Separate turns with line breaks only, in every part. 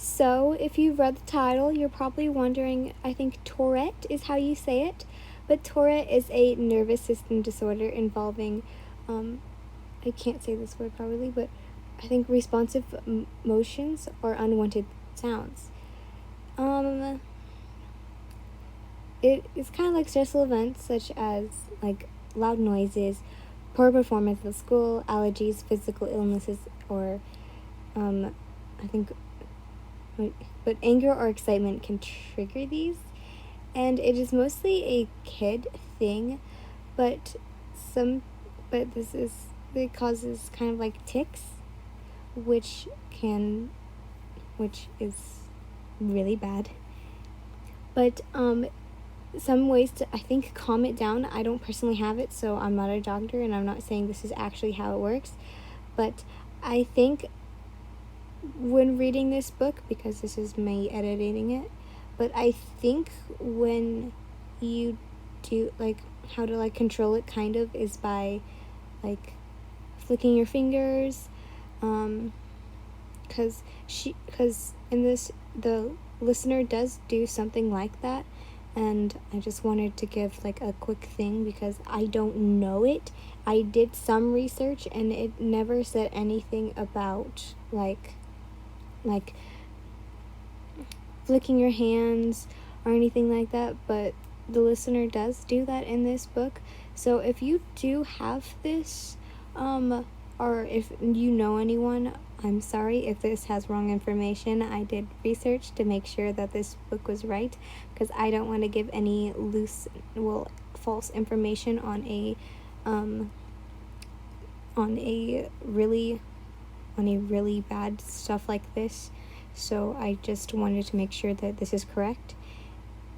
So, if you've read the title, you're probably wondering, I think Tourette is how you say it, but Tourette is a nervous system disorder involving, I can't say this word probably, but I think responsive motions or unwanted sounds. It is kind of like stressful events such as like loud noises, poor performance at school, allergies, physical illnesses, or I think but anger or excitement can trigger these, and it is mostly a kid thing, but some but this is it causes kind of like tics, which is really bad. But some ways to, I think, calm it down. I don't personally have it, so I'm not a doctor and I'm not saying this is actually how it works, but I think when reading this book, because this is me editing it, but I think when you do like how to like control it kind of is by like flicking your fingers, because in this the listener does do something like that, and I just wanted to give like a quick thing because I don't know it. I did some research and it never said anything about like flicking your hands or anything like that, but the listener does do that in this book. So if you do have this, or if you know anyone, I'm sorry if this has wrong information. I did research to make sure that this book was right, because I don't want to give any false information on a really bad stuff like this. So I just wanted to make sure that this is correct.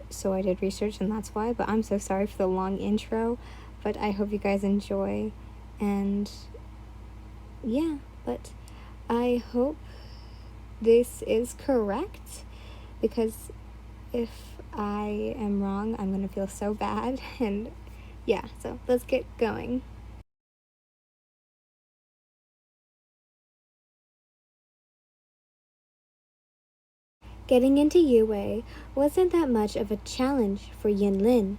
So I did research, and that's why. But I'm so sorry for the long intro, but I hope you guys enjoy. And yeah, but I hope this is correct, because if I am wrong, I'm gonna feel so bad. And yeah, so let's get going. Getting into UA wasn't that much of a challenge for Yin Lin,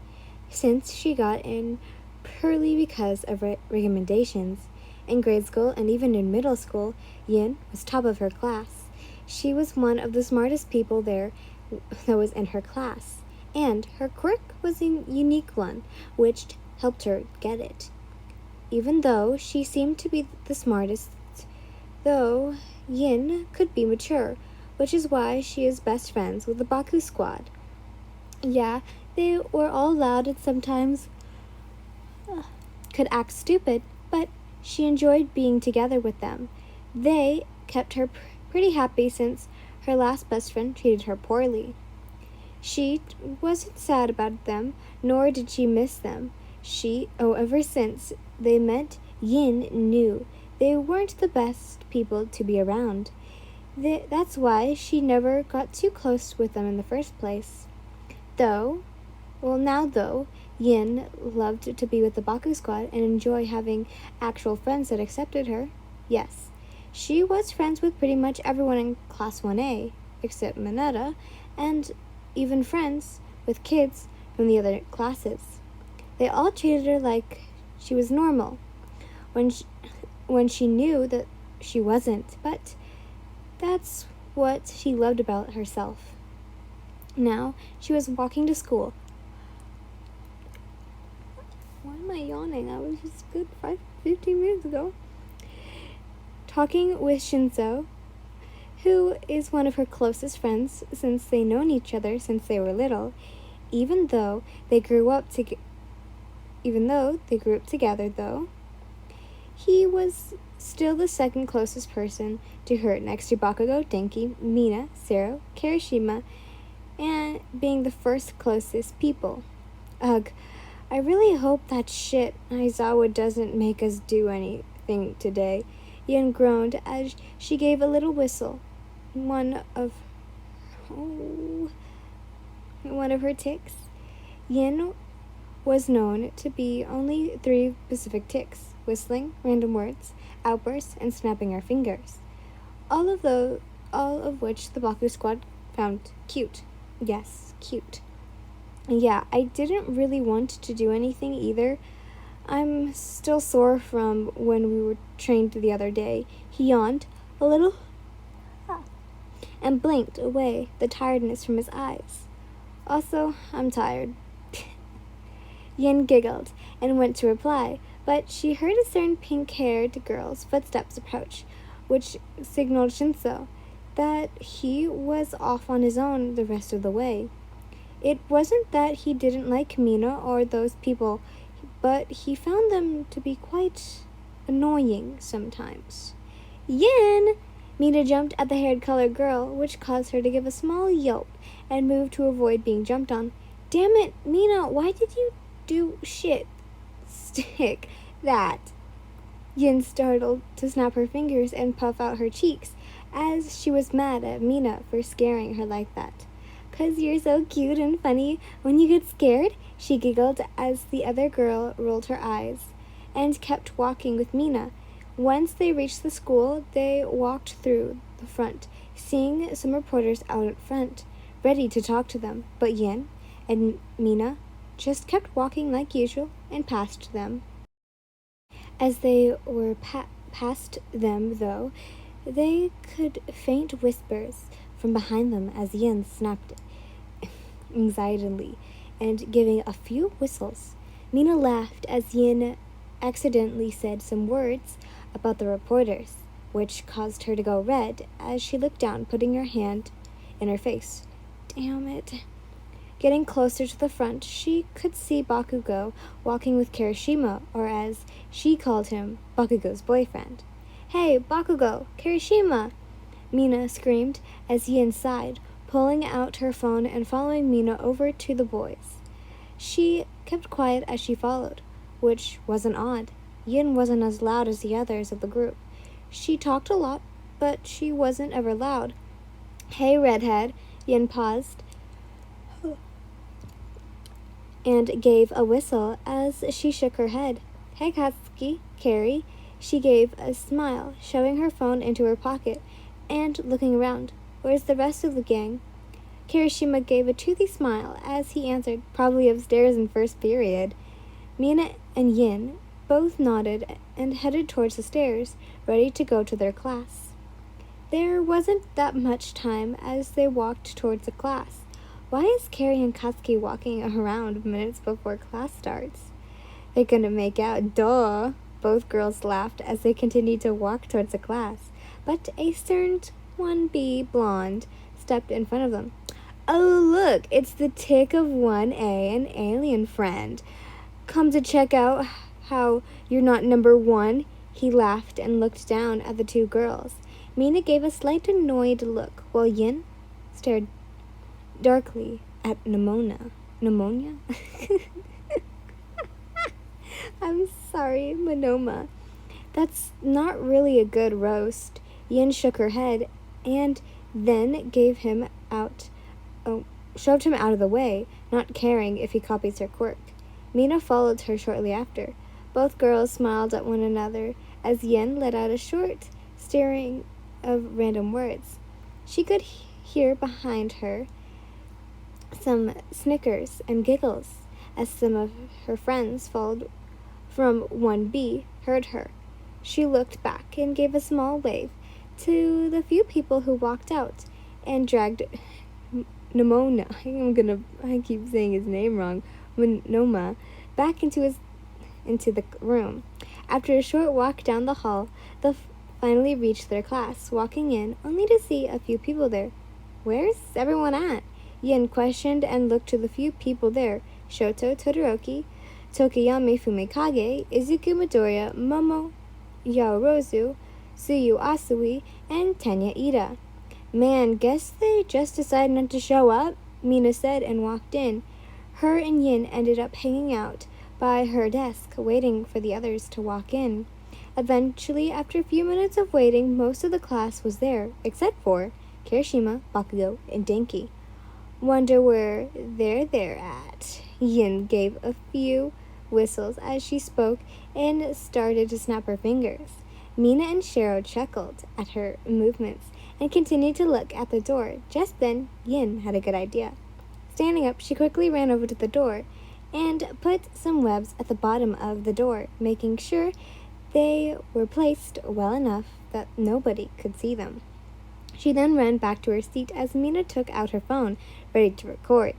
since she got in purely because of recommendations. In grade school and even in middle school, Yin was top of her class. She was one of the smartest people there that was in her class, and her quirk was a unique one, which helped her get it. Even though she seemed to be the smartest, though Yin could be mature, which is why she is best friends with the Bakusquad. Yeah, they were all loud and sometimes could act stupid, but she enjoyed being together with them. They kept her pretty happy since her last best friend treated her poorly. She wasn't sad about them, nor did she miss them. Ever since they met, Yin knew they weren't the best people to be around. That's why she never got too close with them in the first place. Now, Yin loved to be with the Bakusquad and enjoy having actual friends that accepted her. Yes, she was friends with pretty much everyone in Class 1A, except Mineta, and even friends with kids from the other classes. They all treated her like she was normal, when she knew that she wasn't, but that's what she loved about herself. Now, she was walking to school. Why am I yawning? I was just good 15 minutes ago. Talking with Shinzo, who is one of her closest friends since they've known each other since they were little, even though they grew up together, though. He was still the second closest person to her, next to Bakugo, Denki, Mina, Zero, Kirishima, and being the first closest people. Ugh, I really hope that shit Aizawa doesn't make us do anything today. Yin groaned as she gave a little whistle. One of her tics. Yin was known to be only 3 specific tics: whistling, random words, outbursts, and snapping her fingers. All of all of which the Bakusquad found cute. Yes, cute. Yeah, I didn't really want to do anything either. I'm still sore from when we were trained the other day. He yawned a little and blinked away the tiredness from his eyes. Also, I'm tired. Yin giggled and went to reply, but she heard a certain pink-haired girl's footsteps approach, which signaled Shinso that he was off on his own the rest of the way. It wasn't that he didn't like Mina or those people, but he found them to be quite annoying sometimes. Yin! Mina jumped at the haired-colored girl, which caused her to give a small yelp and move to avoid being jumped on. Damn it, Mina, why did you do shit? Stick that. Yin startled to snap her fingers and puff out her cheeks, as she was mad at Mina for scaring her like that. "'Cause you're so cute and funny when you get scared," she giggled as the other girl rolled her eyes and kept walking with Mina. Once they reached the school, they walked through the front, seeing some reporters out in front, ready to talk to them. But Yin and Mina just kept walking like usual and past them. As they were past them, though, they could faint whispers from behind them as Yin snapped excitedly and giving a few whistles. Mina laughed as Yin accidentally said some words about the reporters, which caused her to go red as she looked down, putting her hand in her face. Damn it. Getting closer to the front, she could see Bakugo walking with Kirishima, or as she called him, Bakugo's boyfriend. "Hey, Bakugo, Kirishima!" Mina screamed as Yin sighed, pulling out her phone and following Mina over to the boys. She kept quiet as she followed, which wasn't odd. Yin wasn't as loud as the others of the group. She talked a lot, but she wasn't ever loud. "Hey, redhead." Yin paused and gave a whistle as she shook her head. "Hey, Katsuki, Carrie." She gave a smile, shoving her phone into her pocket and looking around. "Where's the rest of the gang?" Kirishima gave a toothy smile as he answered, "Probably upstairs in first period." Mina and Yin both nodded and headed towards the stairs, ready to go to their class. There wasn't that much time as they walked towards the class. Why is Carrie and Katsuki walking around minutes before class starts? They're gonna make out, duh! Both girls laughed as they continued to walk towards the class, but a stern 1B blonde stepped in front of them. "Oh, look, it's the tick of 1A, an alien friend. Come to check out how you're not number one?" He laughed and looked down at the two girls. Mina gave a slight annoyed look, while Yin stared darkly at Pneumonia? I'm sorry, Monoma. That's not really a good roast. Yin shook her head and then shoved him out of the way, not caring if he copies her quirk. Mina followed her shortly after. Both girls smiled at one another as Yin let out a short string of random words. She could hear behind her some snickers and giggles as some of her friends followed from 1B heard her. She looked back and gave a small wave to the few people who walked out and dragged Pneumonia, I keep saying his name wrong, Monoma, back into the room. After a short walk down the hall, they finally reached their class, walking in only to see a few people there. "Where's everyone at?" Yin questioned and looked to the few people there: Shoto Todoroki, Tokiyami Fumikage, Izuku Midoriya, Momo Yaorozu, Tsuyu Asui, and Tenya Ida. "Man, guess they just decided not to show up," Mina said and walked in. Her and Yin ended up hanging out by her desk, waiting for the others to walk in. Eventually, after a few minutes of waiting, most of the class was there, except for Kirishima, Bakugo, and Denki. "Wonder where they're at." Yin gave a few whistles as she spoke and started to snap her fingers. Mina and Shiro chuckled at her movements and continued to look at the door. Just then, Yin had a good idea. Standing up, she quickly ran over to the door and put some webs at the bottom of the door, making sure they were placed well enough that nobody could see them. She then ran back to her seat as Mina took out her phone, ready to record.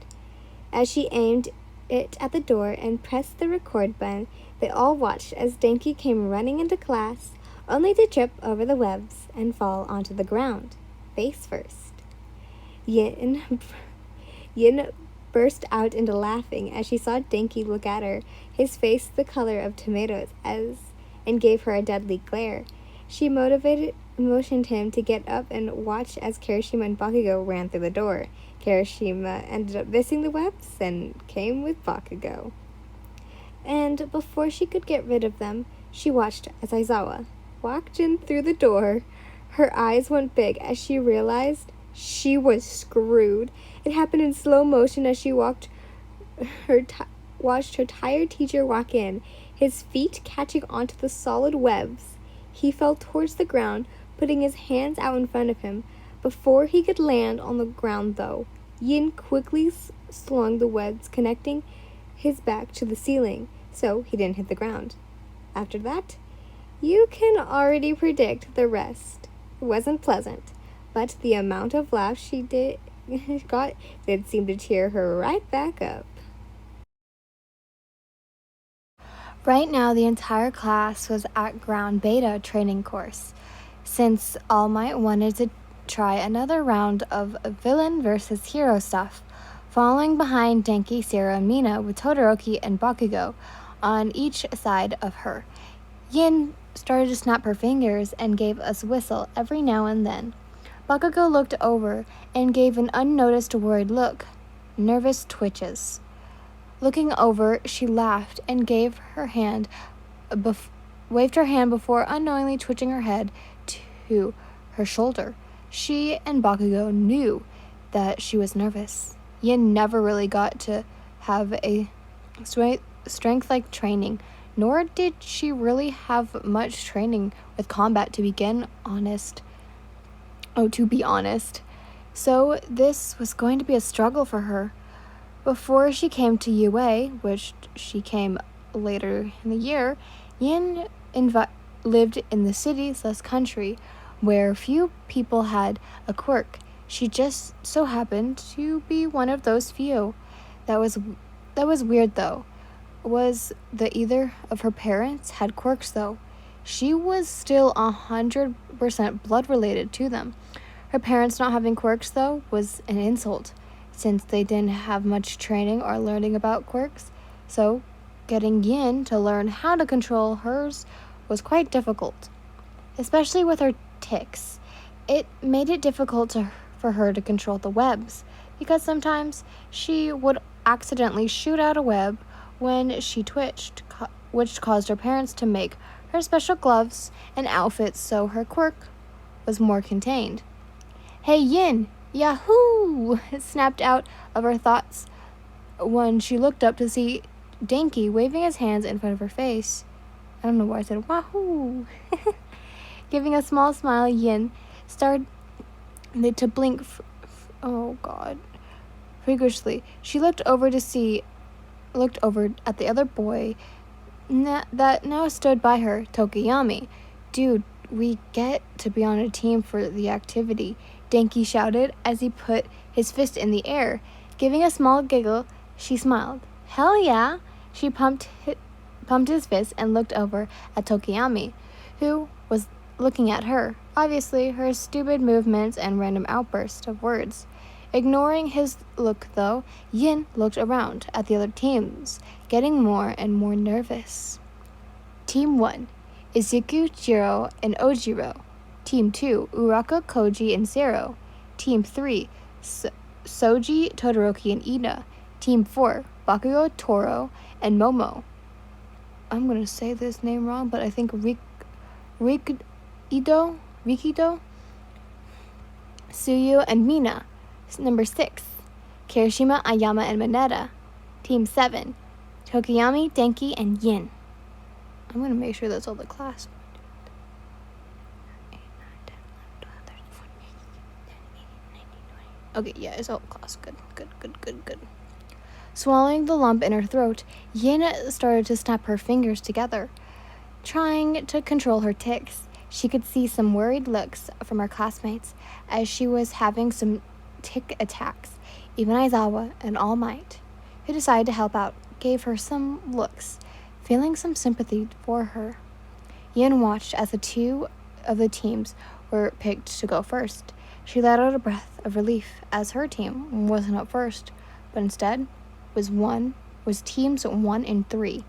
As she aimed it at the door and pressed the record button, they all watched as Denki came running into class, only to trip over the webs and fall onto the ground, face first. Yin burst out into laughing as she saw Denki look at her, his face the color of tomatoes, and gave her a deadly glare. She motioned him to get up and watch as Kirishima and Bakugo ran through the door. Kirishima ended up missing the webs and came with Bakugo. And before she could get rid of them, she watched as Aizawa walked in through the door. Her eyes went big as she realized she was screwed. It happened in slow motion as she watched her tired teacher walk in, his feet catching onto the solid webs. He fell towards the ground, putting his hands out in front of him. Before he could land on the ground, though, Yin quickly slung the webs, connecting his back to the ceiling, so he didn't hit the ground. After that, you can already predict the rest. It wasn't pleasant, but the amount of laughs she got did seem to cheer her right back up.
Right now, the entire class was at ground beta training course, since All Might wanted to try another round of villain versus hero stuff, following behind Denki, Sierra, and Mina with Todoroki and Bakugo on each side of her. Yin started to snap her fingers and gave us a whistle every now and then. Bakugo looked over and gave an unnoticed worried look, nervous twitches. Looking over, she laughed and waved her hand before unknowingly twitching her head to her shoulder. She and Bakugo knew that she was nervous. Yin never really got to have a strength-like training, nor did she really have much training with combat to be honest. So this was going to be a struggle for her. Before she came to UA, which she came later in the year, Yin lived in the city/country where few people had a quirk. She just so happened to be one of those few. That was weird, though, was that either of her parents had quirks, though. She was still 100% blood related to them. Her parents not having quirks, though, was an insult, since they didn't have much training or learning about quirks. So getting Yin to learn how to control hers was quite difficult, especially with her tics. It made it difficult for her to control the webs, because sometimes she would accidentally shoot out a web when she twitched, which caused her parents to make her special gloves and outfits so her quirk was more contained. "Hey, Yin! Yahoo!" snapped out of her thoughts when she looked up to see Denki waving his hands in front of her face. I don't know why I said wahoo. Giving a small smile, Yin started to blink freakishly. She looked over at the other boy that now stood by her, Tokiyami. "Dude, we get to be on a team for the activity," Denki shouted as he put his fist in the air. Giving a small giggle, she smiled. "Hell yeah!" She pumped his fist and looked over at Tokiyami, who was looking at her, obviously her stupid movements and random outbursts of words. Ignoring his look, though, Yin looked around at the other teams, getting more and more nervous. Team 1, Izuku, Jiro, and Ojiro. Team 2, Uraka, Koji, and Zero. Team 3, Soji, Todoroki, and Ina. Team 4, Bakugo, Toro, and Momo. I'm going to say this name wrong, but I think Rikido, Suyu, and Mina. Number 6, Kirishima, Ayama, and Mineta. Team 7, Tokiyami, Denki, and Yin. I'm going to make sure that's all the class. 8, 9, 10, 11, 12, 13, 14. Okay, yeah, it's all class. Good. Swallowing the lump in her throat, Yin started to snap her fingers together, trying to control her tics. She could see some worried looks from her classmates as she was having some tic attacks. Even Aizawa and All Might, who decided to help out, gave her some looks, feeling some sympathy for her. Yin watched as the two of the teams were picked to go first. She let out a breath of relief as her team wasn't up first, but instead was teams 1 and 3.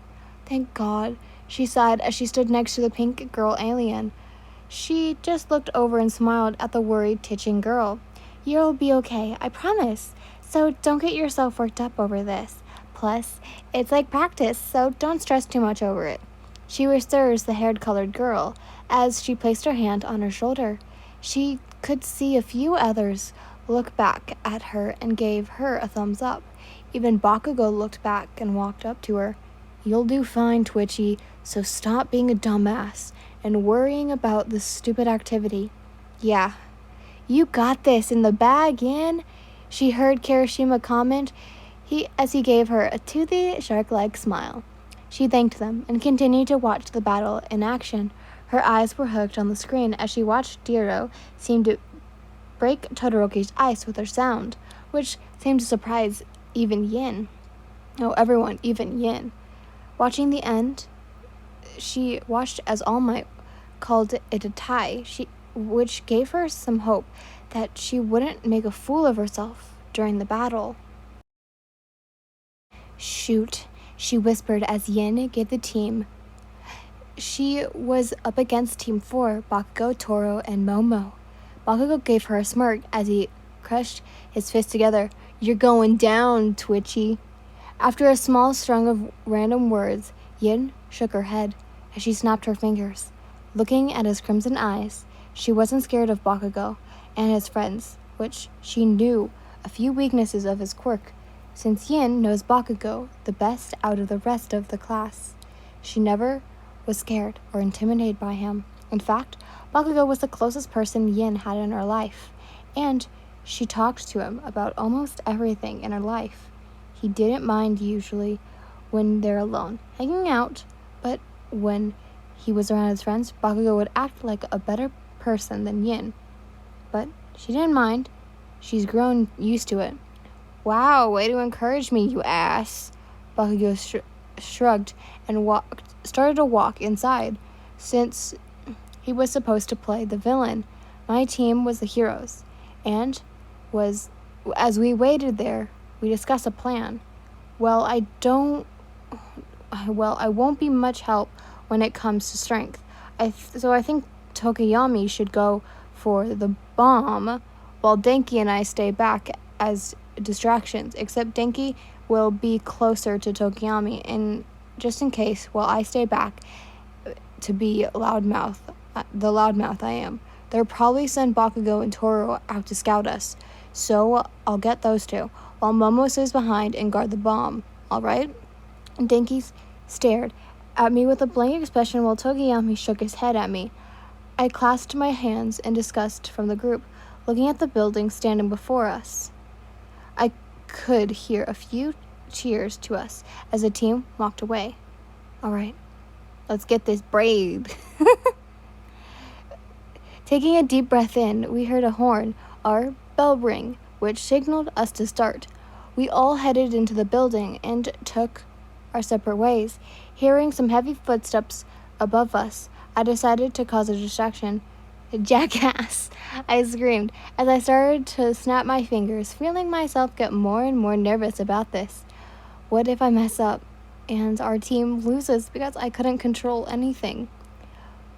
Thank God, she sighed as she stood next to the pink girl alien. She just looked over and smiled at the worried, titching girl. You'll be okay, I promise. So don't get yourself worked up over this. Plus, it's like practice, so don't stress too much over it. She restores the haired-colored girl as she placed her hand on her shoulder. She could see a few others look back at her and gave her a thumbs up. Even Bakugo looked back and walked up to her. You'll do fine, Twitchy, so stop being a dumbass and worrying about this stupid activity. Yeah, you got this in the bag, Yin, she heard Kirishima comment as he gave her a toothy, shark-like smile. She thanked them and continued to watch the battle in action. Her eyes were hooked on the screen as she watched Diro seem to break Todoroki's ice with her sound, which seemed to surprise even Yin. Oh, everyone, even Yin. Watching the end, she watched as All Might called it a tie, which gave her some hope that she wouldn't make a fool of herself during the battle. Shoot, she whispered as Yin gave the team. She was up against Team 4, Bakugo, Toro, and Momo. Bakugo gave her a smirk as he crushed his fists together. You're going down, Twitchy. After a small string of random words, Yin shook her head as she snapped her fingers. Looking at his crimson eyes, she wasn't scared of Bakugo and his friends, which she knew a few weaknesses of his quirk, since Yin knows Bakugo the best out of the rest of the class. She never was scared or intimidated by him. In fact, Bakugo was the closest person Yin had in her life, and she talked to him about almost everything in her life. He didn't mind usually when they're alone, hanging out, but when he was around his friends, Bakugo would act like a better person than Yin. But she didn't mind. She's grown used to it. Wow, way to encourage me, you ass. Bakugo shrugged and started to walk inside, since he was supposed to play the villain. My team was the heroes, and as we waited there, we discussed a plan. I won't be much help when it comes to strength. So I think Tokiyami should go for the bomb, while Denki and I stay back as distractions, except Denki will be closer to Tokiyami, and just in case, while I stay back to be the loudmouth I am. They'll probably send Bakugo and Toro out to scout us, so I'll get those two, while Momo stays behind and guard the bomb, alright? Denki stared at me with a blank expression while Tokiyami shook his head at me. I clasped my hands in disgust from the group, looking at the building standing before us. I could hear a few cheers to us as the team walked away. Alright, let's get this braid. Taking a deep breath in, we heard a horn, our bell ring, which signaled us to start. We all headed into the building and took our separate ways. Hearing some heavy footsteps above us, I decided to cause a distraction. Jackass! I screamed as I started to snap my fingers, feeling myself get more and more nervous about this. What if I mess up and our team loses because I couldn't control anything?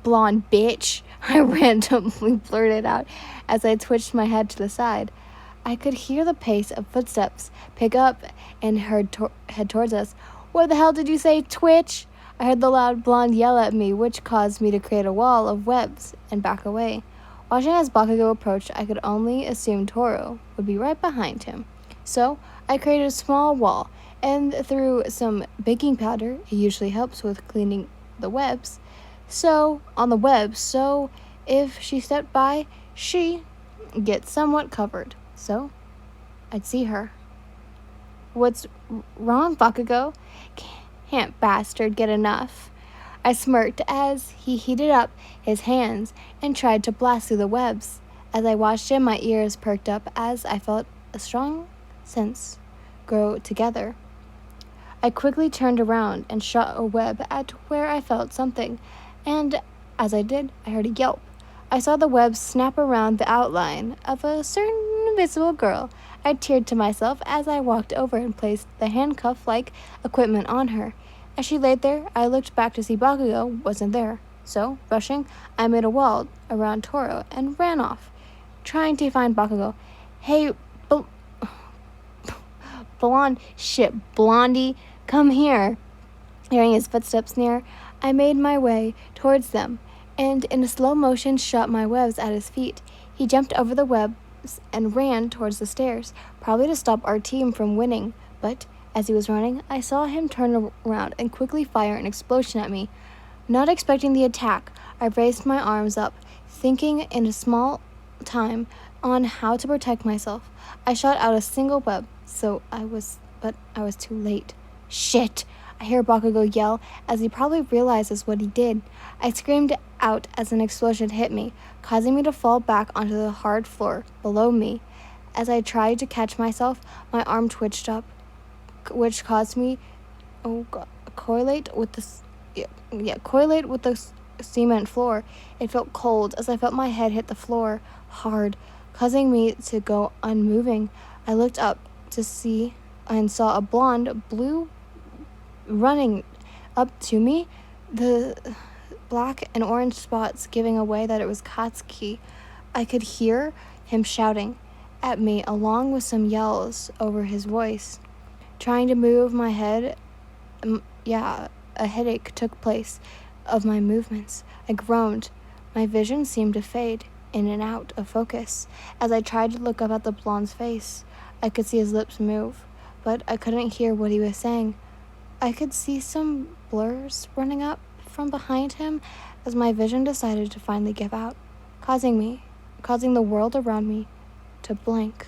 Blonde bitch, I randomly blurted out as I twitched my head to the side. I could hear the pace of footsteps pick up and head towards us. What the hell did you say, Twitch? I heard the loud blonde yell at me, which caused me to create a wall of webs and back away. Watching as Bakugo approached, I could only assume Toro would be right behind him. So I created a small wall and threw some baking powder. It usually helps with cleaning the webs. So if she stepped by, she gets somewhat covered. So I'd see her. What's wrong, Bakugo? Can't bastard get enough. I smirked as he heated up his hands and tried to blast through the webs. As I watched him, my ears perked up as I felt a strong sense grow together. I quickly turned around and shot a web at where I felt something, and as I did, I heard a yelp. I saw the web snap around the outline of a certain invisible girl. I teared to myself as I walked over and placed the handcuff-like equipment on her. As she laid there, I looked back to see Bakugo wasn't there. So, rushing, I made a wall around Toro and ran off, trying to find Bakugo. Hey, Blondie, come here. Hearing his footsteps near, I made my way towards them, and in a slow motion shot my webs at his feet. He jumped over the webs and ran towards the stairs, probably to stop our team from winning. But as he was running, I saw him turn around and quickly fire an explosion at me. Not expecting the attack, I raised my arms up, thinking in a small time on how to protect myself. I shot out a single web, but I was too late. Shit! I hear Bakugo yell as he probably realizes what he did. I screamed out as an explosion hit me, causing me to fall back onto the hard floor below me. As I tried to catch myself, my arm twitched up, which caused me correlate with the cement floor. It felt cold as I felt my head hit the floor hard, causing me to go unmoving. I looked up to see and saw a blue running up to me, the black and orange spots giving away that it was Katsuki. I could hear him shouting at me along with some yells over his voice. Trying to move my head, a headache took place of my movements. I groaned. My vision seemed to fade in and out of focus. As I tried to look up at the blonde's face, I could see his lips move, but I couldn't hear what he was saying. I could see some blurs running up from behind him as my vision decided to finally give out, causing the world around me to blank.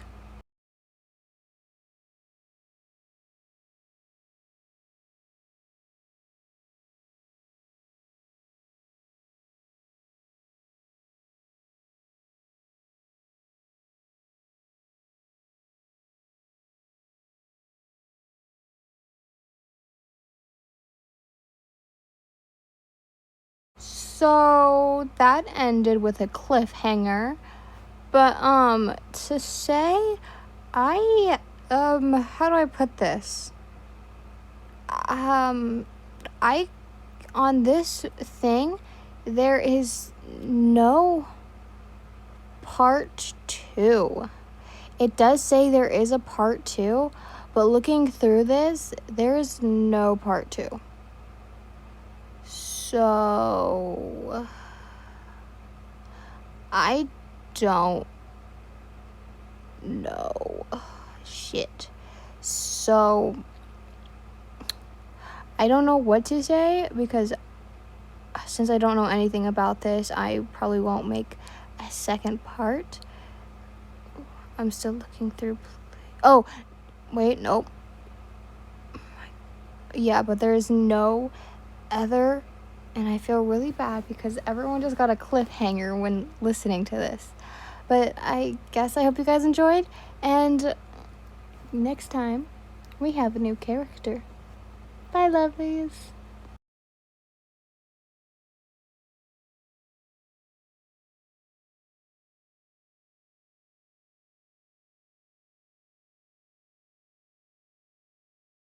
So that ended with a cliffhanger. But to say how do I put this? I on this thing there is no part 2. It does say there is a part 2, but looking through this, there is no part 2. So I don't know. Shit. So I don't know what to say because since I don't know anything about this, I probably won't make a second part. I'm still looking through. Oh, wait, nope. Yeah, but there's no other, and I feel really bad because everyone just got a cliffhanger when listening to this. But I guess I hope you guys enjoyed, and next time we have a new character. Bye, lovelies.